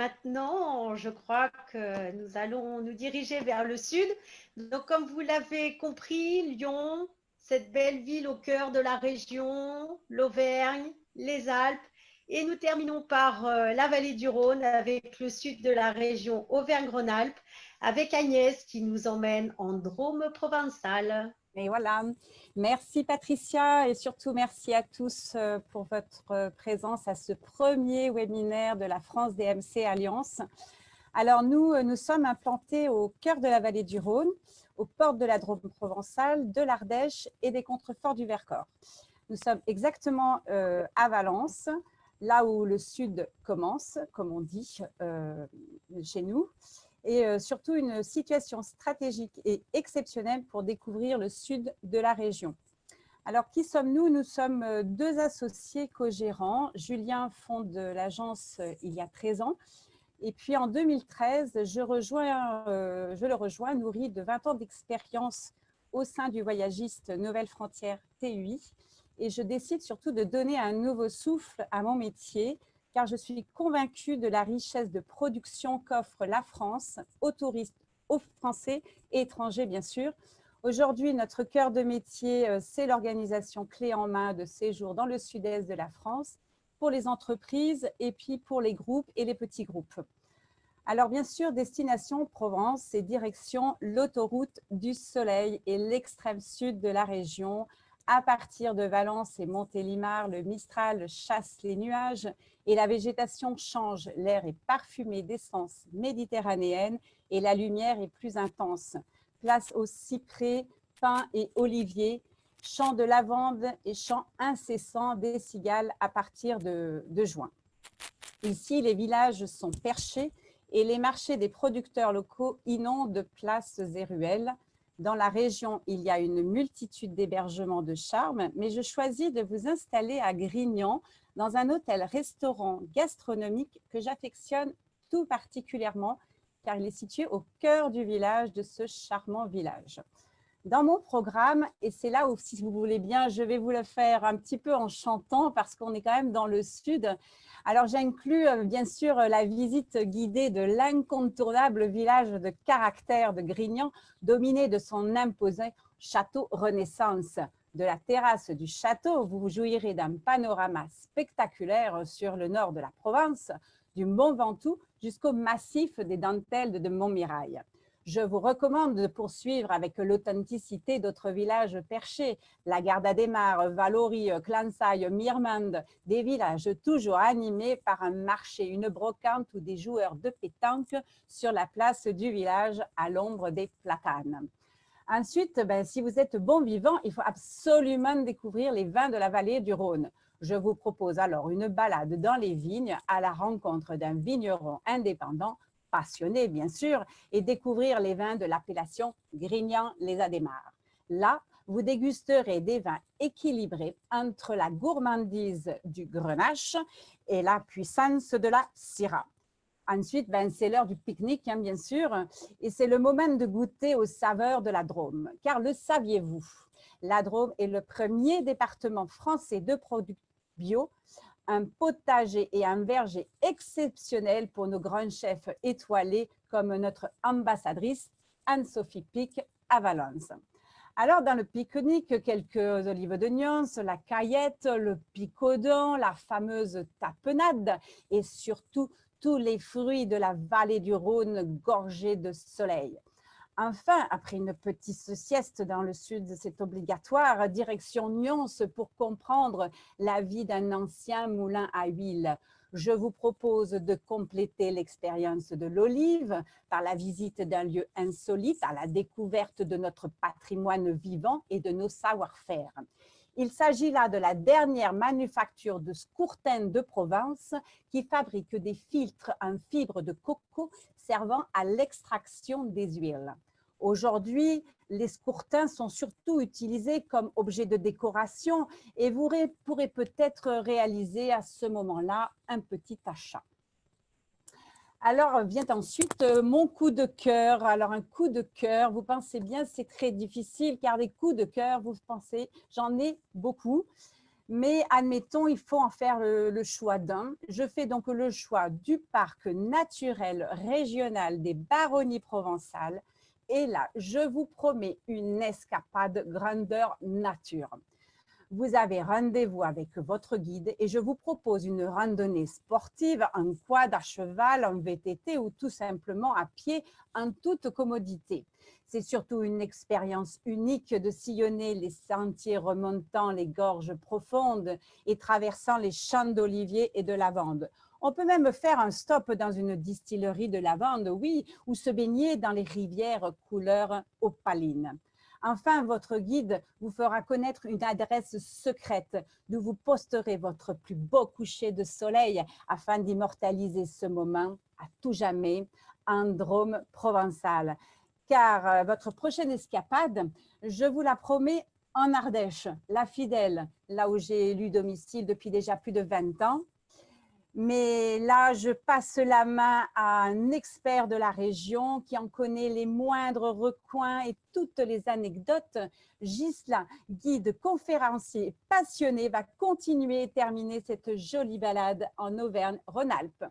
maintenant, je crois que nous allons nous diriger vers le sud. Donc, comme vous l'avez compris, Lyon, cette belle ville au cœur de la région, l'Auvergne, les Alpes. Et nous terminons par la vallée du Rhône avec le sud de la région Auvergne-Rhône-Alpes, avec Agnès qui nous emmène en Drôme provençal. Et voilà, merci Patricia et surtout merci à tous pour votre présence à ce premier webinaire de la France DMC Alliance. Alors nous sommes implantés au cœur de la vallée du Rhône, aux portes de la Drôme provençale, de l'Ardèche et des contreforts du Vercors. Nous sommes exactement à Valence, là où le sud commence, comme on dit chez nous, et surtout une situation stratégique et exceptionnelle pour découvrir le sud de la région. Alors, qui sommes-nous? Nous sommes deux associés co-gérants. Julien fonde l'agence il y a 13 ans. Et puis, en 2013, je le rejoins, nourri de 20 ans d'expérience au sein du voyagiste Nouvelles Frontières TUI. Et je décide surtout de donner un nouveau souffle à mon métier, car je suis convaincue de la richesse de production qu'offre la France aux touristes, aux Français et étrangers, bien sûr. Aujourd'hui, notre cœur de métier, c'est l'organisation clé en main de séjours dans le sud-est de la France pour les entreprises et puis pour les groupes et les petits groupes. Alors, bien sûr, destination Provence et direction l'autoroute du Soleil et l'extrême sud de la région. À partir de Valence et Montélimar, le Mistral chasse les nuages et la végétation change. L'air est parfumé d'essence méditerranéenne et la lumière est plus intense. Place aux cyprès, pins et oliviers, chants de lavande et chants incessants des cigales à partir de juin. Ici, les villages sont perchés et les marchés des producteurs locaux inondent places et ruelles. Dans la région, il y a une multitude d'hébergements de charme, mais je choisis de vous installer à Grignan, dans un hôtel-restaurant gastronomique que j'affectionne tout particulièrement, car il est situé au cœur du village, de ce charmant village. Dans mon programme, et c'est là où, si vous voulez bien, je vais vous le faire un petit peu en chantant, parce qu'on est quand même dans le sud. Alors, j'inclus bien sûr la visite guidée de l'incontournable village de caractère de Grignan, dominé de son imposant château Renaissance. De la terrasse du château, vous jouirez d'un panorama spectaculaire sur le nord de la Provence, du Mont Ventoux jusqu'au massif des dentelles de Montmirail. Je vous recommande de poursuivre avec l'authenticité d'autres villages perchés, la Garda des Mares, Valory, Clansaille, Mirmande, des villages toujours animés par un marché, une brocante ou des joueurs de pétanque sur la place du village à l'ombre des platanes. Ensuite, si vous êtes bon vivant, il faut absolument découvrir les vins de la vallée du Rhône. Je vous propose alors une balade dans les vignes à la rencontre d'un vigneron indépendant, passionné bien sûr, et découvrir les vins de l'appellation Grignan-les-Adémars. Là, vous dégusterez des vins équilibrés entre la gourmandise du Grenache et la puissance de la Syrah. Ensuite, c'est l'heure du pique-nique, bien sûr, et c'est le moment de goûter aux saveurs de la Drôme. Car le saviez-vous, la Drôme est le premier département français de produits bio, un potager et un verger exceptionnels pour nos grands chefs étoilés comme notre ambassadrice Anne-Sophie Pic à Valence. Alors, dans le pique-nique, quelques olives de Nyons, la caillette, le picodon, la fameuse tapenade et surtout tous les fruits de la vallée du Rhône gorgés de soleil. Enfin, après une petite sieste dans le sud, c'est obligatoire, direction Nyons pour comprendre la vie d'un ancien moulin à huile. Je vous propose de compléter l'expérience de l'olive par la visite d'un lieu insolite, à la découverte de notre patrimoine vivant et de nos savoir-faire. Il s'agit là de la dernière manufacture de Scourtin de Provence qui fabrique des filtres en fibre de coco servant à l'extraction des huiles. Aujourd'hui, les scourtins sont surtout utilisés comme objet de décoration et vous pourrez peut-être réaliser à ce moment-là un petit achat. Alors vient ensuite mon coup de cœur. Alors un coup de cœur, vous pensez bien, c'est très difficile car des coups de cœur, vous pensez, j'en ai beaucoup. Mais admettons, il faut en faire le choix d'un. Je fais donc le choix du parc naturel régional des Baronnies provençales. Et là, je vous promets une escapade grandeur nature. Vous avez rendez-vous avec votre guide et je vous propose une randonnée sportive en quad, à cheval, en VTT ou tout simplement à pied en toute commodité. C'est surtout une expérience unique de sillonner les sentiers remontant les gorges profondes et traversant les champs d'oliviers et de lavande. On peut même faire un stop dans une distillerie de lavande, oui, ou se baigner dans les rivières couleur opaline. Enfin, votre guide vous fera connaître une adresse secrète d'où vous posterez votre plus beau coucher de soleil afin d'immortaliser ce moment à tout jamais en Drôme provençal. Car votre prochaine escapade, je vous la promets, en Ardèche, la Fidèle, là où j'ai élu domicile depuis déjà plus de 20 ans. Mais là, je passe la main à un expert de la région qui en connaît les moindres recoins et toutes les anecdotes. Ghislain, guide conférencier passionné, va continuer et terminer cette jolie balade en Auvergne-Rhône-Alpes.